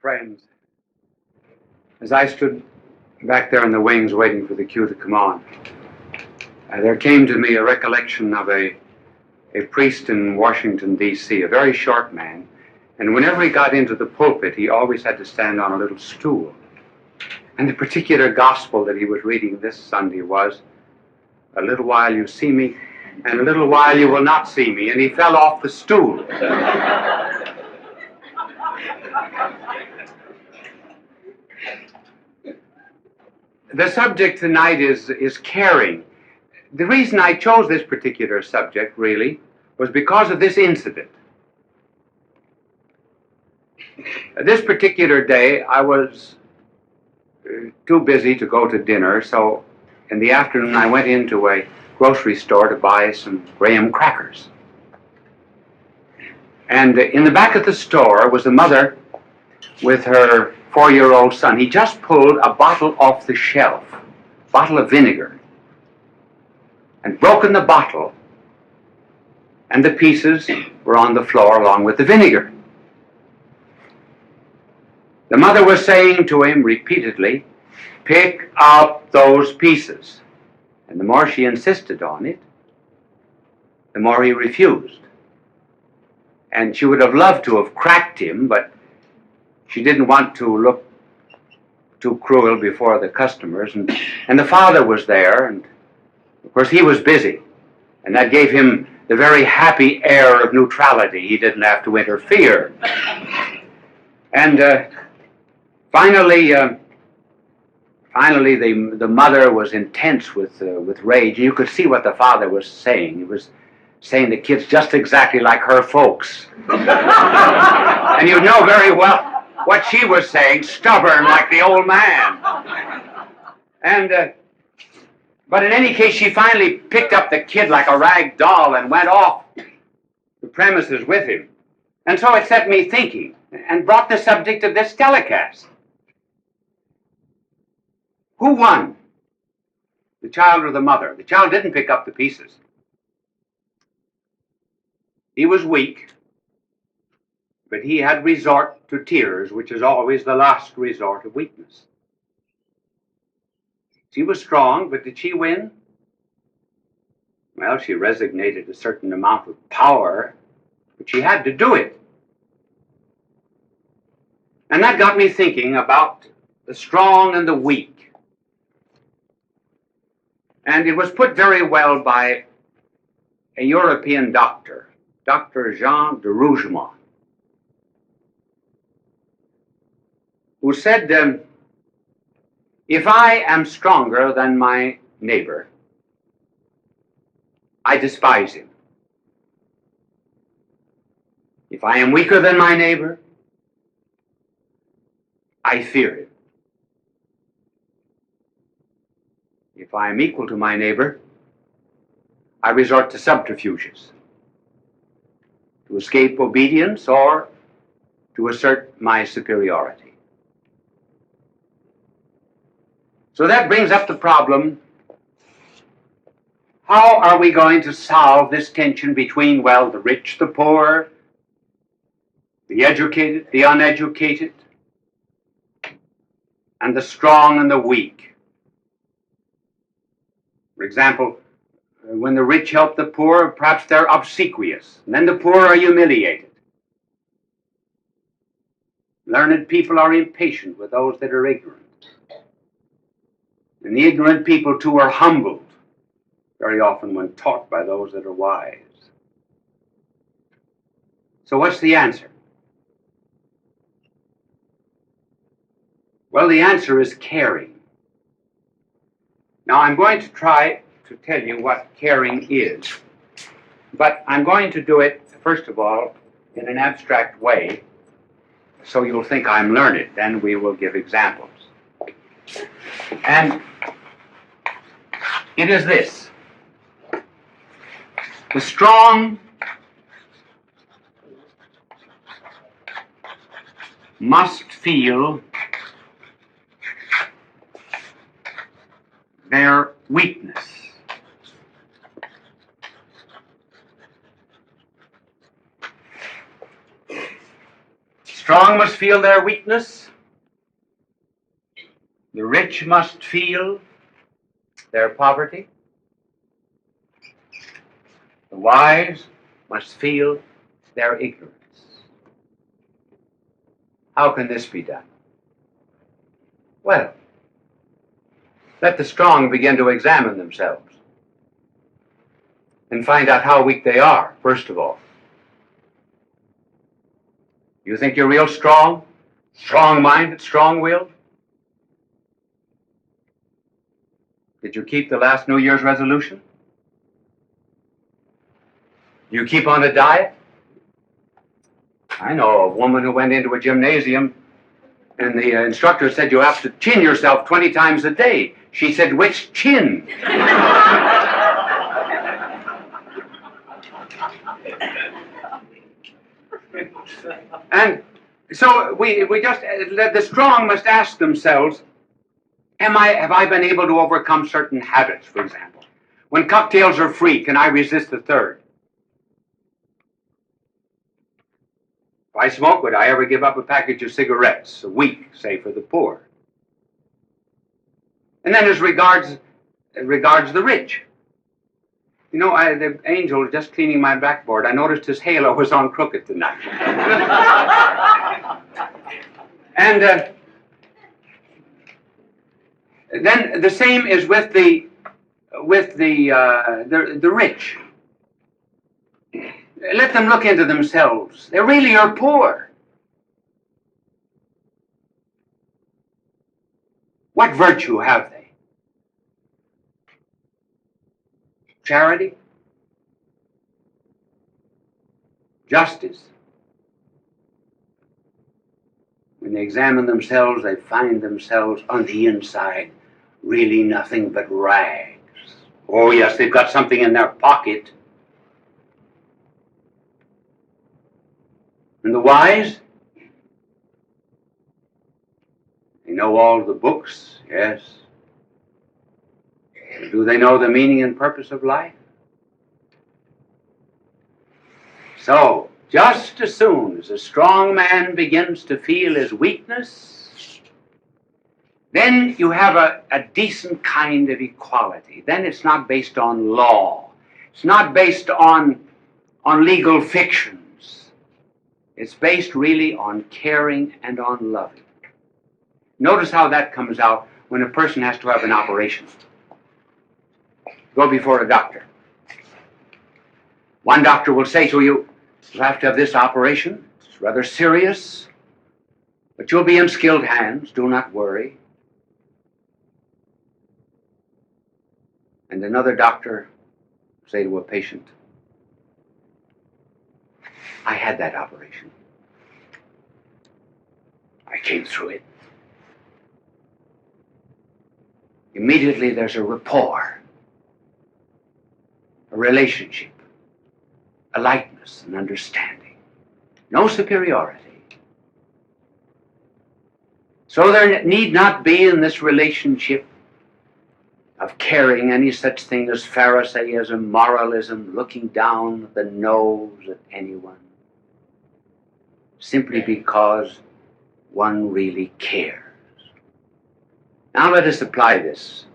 Friends, as I stood back there in the wings waiting for the cue to come on, there came to me a recollection of a priest in Washington, D.C., a very short man, and whenever he got into the pulpit, he always had to stand on a little stool. And the particular gospel that he was reading this Sunday was, "A little while you see me, and a little while you will not see me," and he fell off the stool. The subject tonight is caring. The reason I chose this particular subject, really, was because of this incident. This particular day, I was too busy to go to dinner, so in the afternoon I went into a grocery store to buy some graham crackers. And in the back of the store was a mother with her 4-year-old son. He just pulled a bottle off the shelf, bottle of vinegar, and broken the bottle, and the pieces were on the floor along with the vinegar. The mother was saying to him repeatedly, "Pick up those pieces." And the more she insisted on it, the more he refused. And she would have loved to have cracked him, but she didn't want to look too cruel before the customers. And the father was there, and of course he was busy. And that gave him the very happy air of neutrality. He didn't have to interfere. And finally, the mother was intense with rage. You could see what the father was saying. He was saying the kid's just exactly like her folks. And you know very well what she was saying, stubborn like the old man. And but in any case, she finally picked up the kid like a rag doll and went off the premises with him. And so it set me thinking and brought the subject of this telecast. Who won? The child or the mother? The child didn't pick up the pieces. He was weak, but he had resort to tears, which is always the last resort of weakness. She was strong, but did she win? Well, she resignated a certain amount of power, but she had to do it. And that got me thinking about the strong and the weak. And it was put very well by a European doctor, Dr. Jean de Rougemont, who said, if I am stronger than my neighbor, I despise him. If I am weaker than my neighbor, I fear him. If I am equal to my neighbor, I resort to subterfuges to escape obedience or to assert my superiority. So that brings up the problem, how are we going to solve this tension between, well, the rich, the poor, the educated, the uneducated, and the strong and the weak? For example, when the rich help the poor, perhaps they're obsequious, and then the poor are humiliated. Learned people are impatient with those that are ignorant. And the ignorant people, too, are humbled very often when taught by those that are wise. So what's the answer? Well, the answer is caring. Now, I'm going to try to tell you what caring is, but I'm going to do it, first of all, in an abstract way, so you'll think I'm learned. Then we will give examples. And it is this: the strong must feel their weakness. Strong must feel their weakness. The rich must feel their poverty. The wise must feel their ignorance. How can this be done? Well, let the strong begin to examine themselves and find out how weak they are, first of all. You think you're real strong? Strong-minded, strong-willed? Did you keep the last New Year's resolution? Do you keep on a diet? I know a woman who went into a gymnasium and the instructor said you have to chin yourself 20 times a day. She said, which chin? And so the strong must ask themselves, have I been able to overcome certain habits, for example? When cocktails are free, can I resist the third? If I smoke, would I ever give up a package of cigarettes a week, say, for the poor? And then as regards the rich. You know, the angel was just cleaning my backboard. I noticed his halo was on crooked tonight. And then the same is with the rich. Let them look into themselves. They really are poor. What virtue have they? Charity? Justice? When they examine themselves, they find themselves on the inside really nothing but rags. Oh yes, they've got something in their pocket. And the wise? They know all the books, yes. But do they know the meaning and purpose of life? So, just as soon as a strong man begins to feel his weakness, then you have a decent kind of equality. Then it's not based on law. It's not based on legal fictions. It's based really on caring and on loving. Notice how that comes out when a person has to have an operation. Go before a doctor. One doctor will say to you, you'll have to have this operation. It's rather serious, but you'll be in skilled hands. Do not worry. And another doctor will say to a patient, I had that operation. I came through it. Immediately there's a rapport, a relationship, a likeness, an understanding. No superiority. So there need not be in this relationship of caring any such thing as Pharisaism, moralism, looking down the nose at anyone, simply because one really cares. Now let us apply this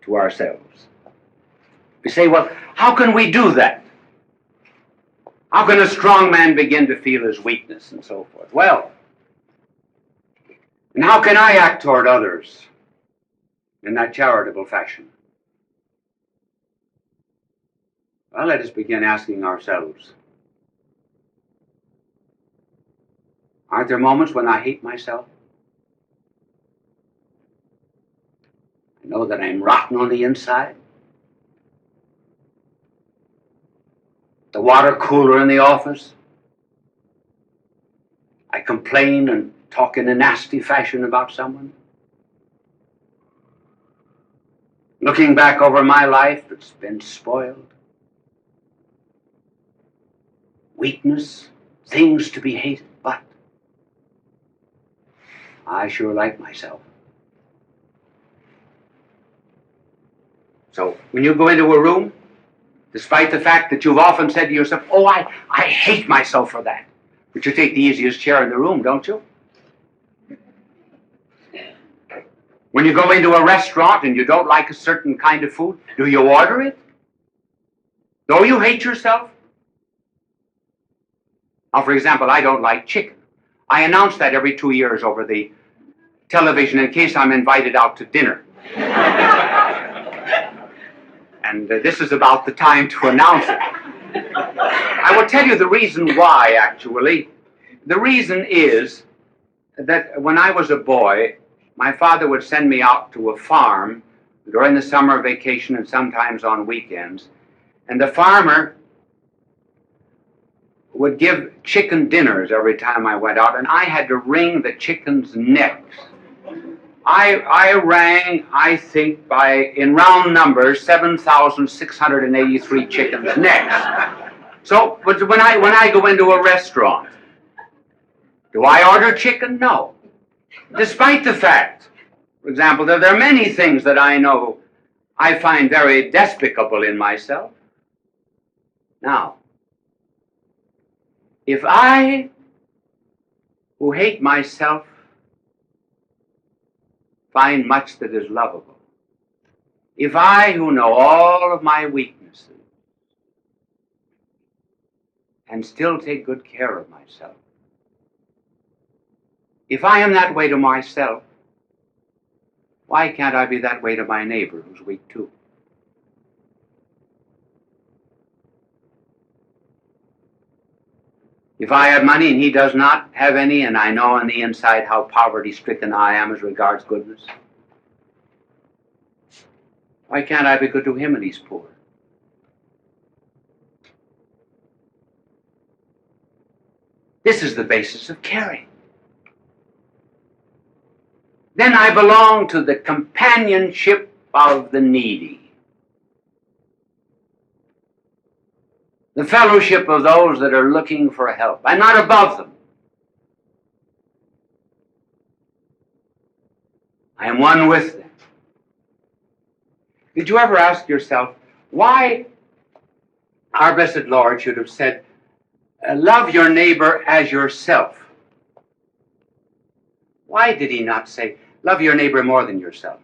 to ourselves. We say, well, how can we do that? How can a strong man begin to feel his weakness and so forth? Well, and how can I act toward others in that charitable fashion? Well, let us begin asking ourselves, aren't there moments when I hate myself? I know that I'm rotten on the inside. The water cooler in the office. I complain and talk in a nasty fashion about someone. Looking back over my life, it's been spoiled. Weakness, things to be hated, but I sure like myself. So when you go into a room, despite the fact that you've often said to yourself, oh, I hate myself for that. But you take the easiest chair in the room, don't you? When you go into a restaurant and you don't like a certain kind of food, do you order it? Though you hate yourself? Now, for example, I don't like chicken. I announce that every 2 years over the television in case I'm invited out to dinner. And this is about the time to announce it. I will tell you the reason why, actually. The reason is that when I was a boy, my father would send me out to a farm during the summer vacation and sometimes on weekends. And the farmer would give chicken dinners every time I went out, and I had to wring the chickens' necks. I rang, I think, in round numbers, 7,683 chickens' necks. So, but when I go into a restaurant, do I order chicken? No. Despite the fact, for example, that there are many things that I know I find very despicable in myself. Now, if I, who hate myself, find much that is lovable, if I, who know all of my weaknesses, and still take good care of myself, if I am that way to myself, why can't I be that way to my neighbor who's weak too? If I have money and he does not have any, and I know on the inside how poverty-stricken I am as regards goodness, why can't I be good to him and he's poor? This is the basis of caring. Then I belong to the companionship of the needy, the fellowship of those that are looking for help. I'm not above them. I am one with them. Did you ever ask yourself why our blessed Lord should have said, love your neighbor as yourself? Why did he not say, love your neighbor more than yourself?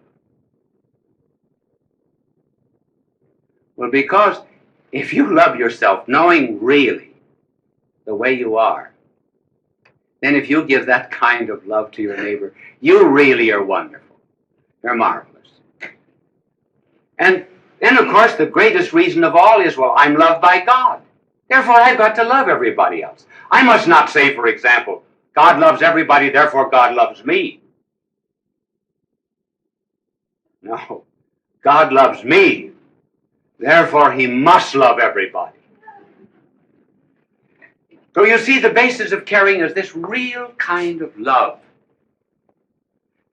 Well, because if you love yourself, knowing really the way you are, then if you give that kind of love to your neighbor, you really are wonderful. You're marvelous. And then, of course, the greatest reason of all is, well, I'm loved by God. Therefore, I've got to love everybody else. I must not say, for example, God loves everybody, therefore God loves me. No. God loves me, therefore he must love everybody. So you see, the basis of caring is this real kind of love.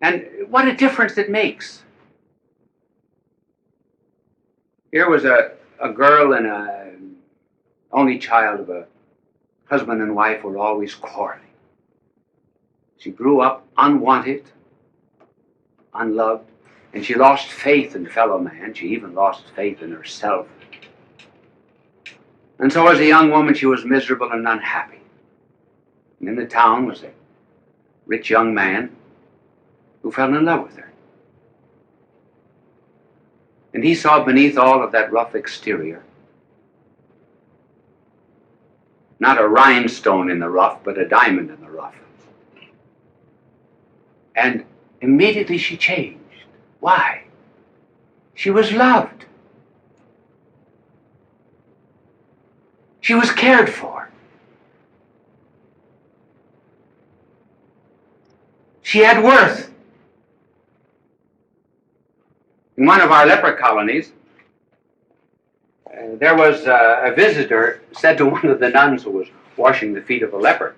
And what a difference it makes. Here was a girl and an only child of a husband and wife who were always quarreling. She grew up unwanted, unloved, and she lost faith in fellow man. She even lost faith in herself. And so as a young woman, she was miserable and unhappy. And in the town was a rich young man who fell in love with her. And he saw beneath all of that rough exterior not a rhinestone in the rough, but a diamond in the rough. And immediately she changed. Why? She was loved. She was cared for. She had worth. In one of our leper colonies, there was a visitor said to one of the nuns who was washing the feet of a leper.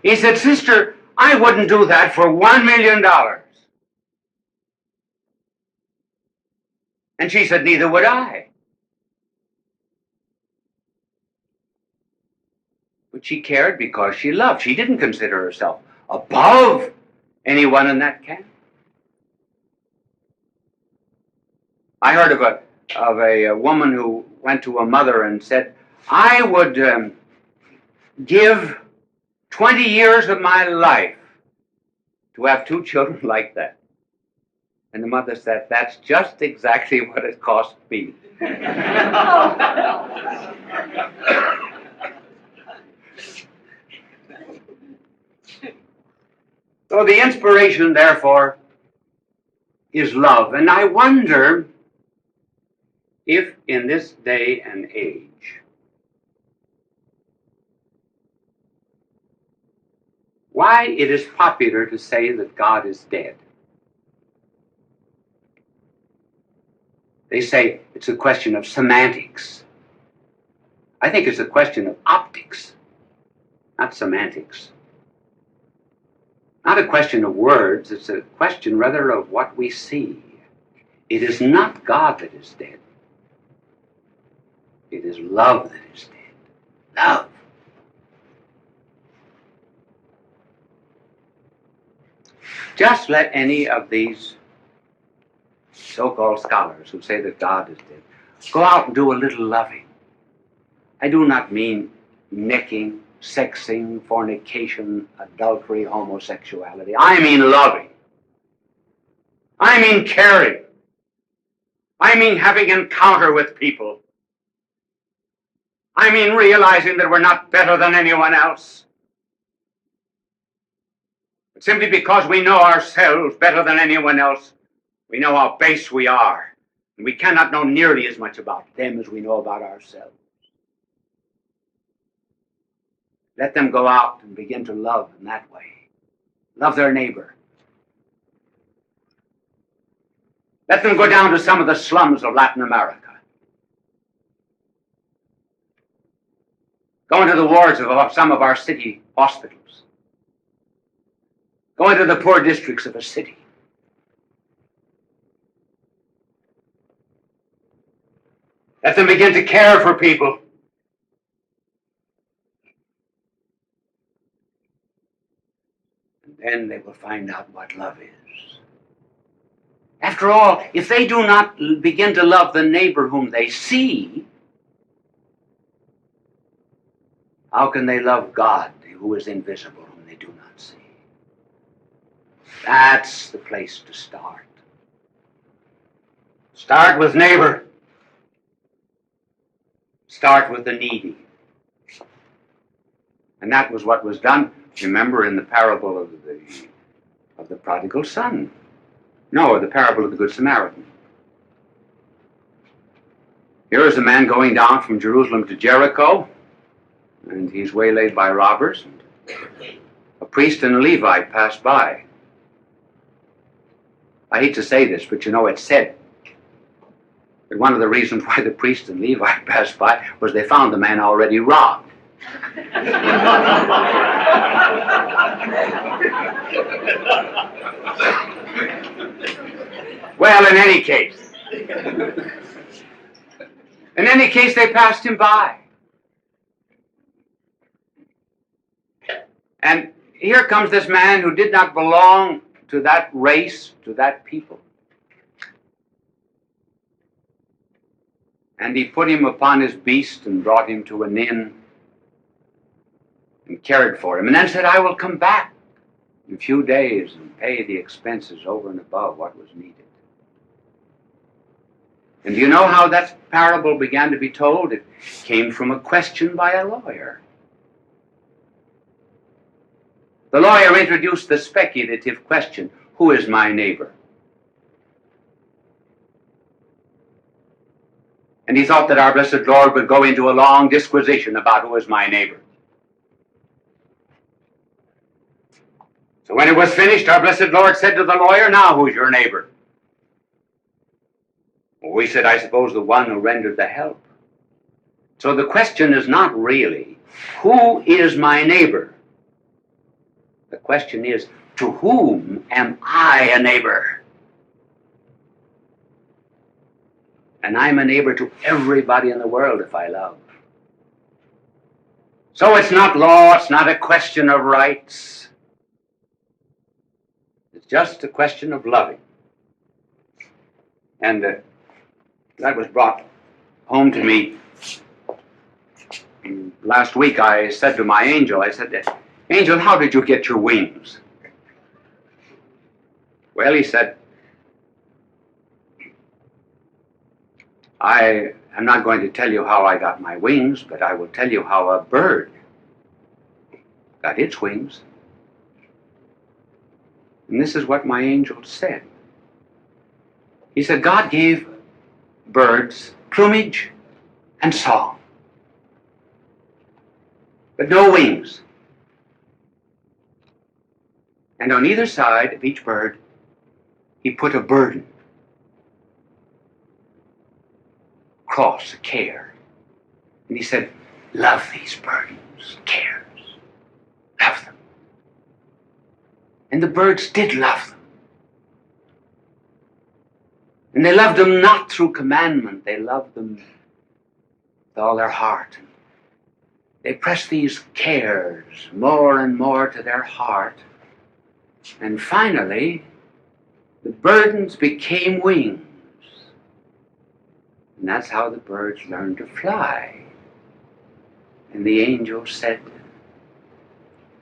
He said, "Sister, I wouldn't do that for $1 million. And she said, "Neither would I." But she cared because she loved. She didn't consider herself above anyone in that camp. I heard of a woman who went to a mother and said, "I would give 20 years of my life to have 2 children like that." And the mother said, "That's just exactly what it cost me." So the inspiration, therefore, is love. And I wonder if in this day and age, why it is popular to say that God is dead. They say it's a question of semantics. I think it's a question of optics, not semantics. Not a question of words, it's a question rather of what we see. It is not God that is dead. It is love that is dead. Love. Just let any of these so-called scholars who say that God is dead go out and do a little loving. I do not mean necking, sexing, fornication, adultery, homosexuality. I mean loving. I mean caring. I mean having encounter with people. I mean realizing that we're not better than anyone else. But simply because we know ourselves better than anyone else, we know how base we are. And we cannot know nearly as much about them as we know about ourselves. Let them go out and begin to love in that way. Love their neighbor. Let them go down to some of the slums of Latin America. Go into the wards of some of our city hospitals. Go into the poor districts of a city. Let them begin to care for people. And then they will find out what love is. After all, if they do not begin to love the neighbor whom they see, how can they love God who is invisible, whom they do not see? That's the place to start. Start with neighbor. Start with the needy. And that was what was done, remember, in the parable of the prodigal son. No, the parable of the Good Samaritan. Here is a man going down from Jerusalem to Jericho, and he's waylaid by robbers. A priest and a Levite pass by. I hate to say this, but you know, it's said that one of the reasons why the priest and Levite passed by was they found the man already robbed. Well, in any case, they passed him by. And here comes this man who did not belong to that race, to that people. And he put him upon his beast and brought him to an inn and cared for him. And then said, "I will come back in a few days and pay the expenses over and above what was needed." And do you know how that parable began to be told? It came from a question by a lawyer. The lawyer introduced the speculative question, who is my neighbor? And he thought that our blessed Lord would go into a long disquisition about who is my neighbor. So when it was finished, our blessed Lord said to the lawyer, "Now who's your neighbor?" Well, we said, "I suppose the one who rendered the help." So the question is not really, who is my neighbor? The question is, to whom am I a neighbor? And I'm a neighbor to everybody in the world if I love. So it's not law, it's not a question of rights. It's just a question of loving. And that was brought home to me last week. I said to my angel, I said, "Angel, how did you get your wings?" Well, he said, I am not going to tell you how I got my wings, but I will tell you how a bird got its wings. And this is what my angel said. He said, God gave birds plumage and song, but no wings. And on either side of each bird, he put a burden, cross, a care. And he said, love these burdens, cares. Love them. And the birds did love them. And they loved them not through commandment, they loved them with all their heart. They pressed these cares more and more to their heart. And finally, the burdens became wings. And that's how the birds learned to fly. And the angel said,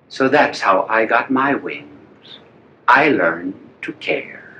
so that's how I got my wings. I learned to care.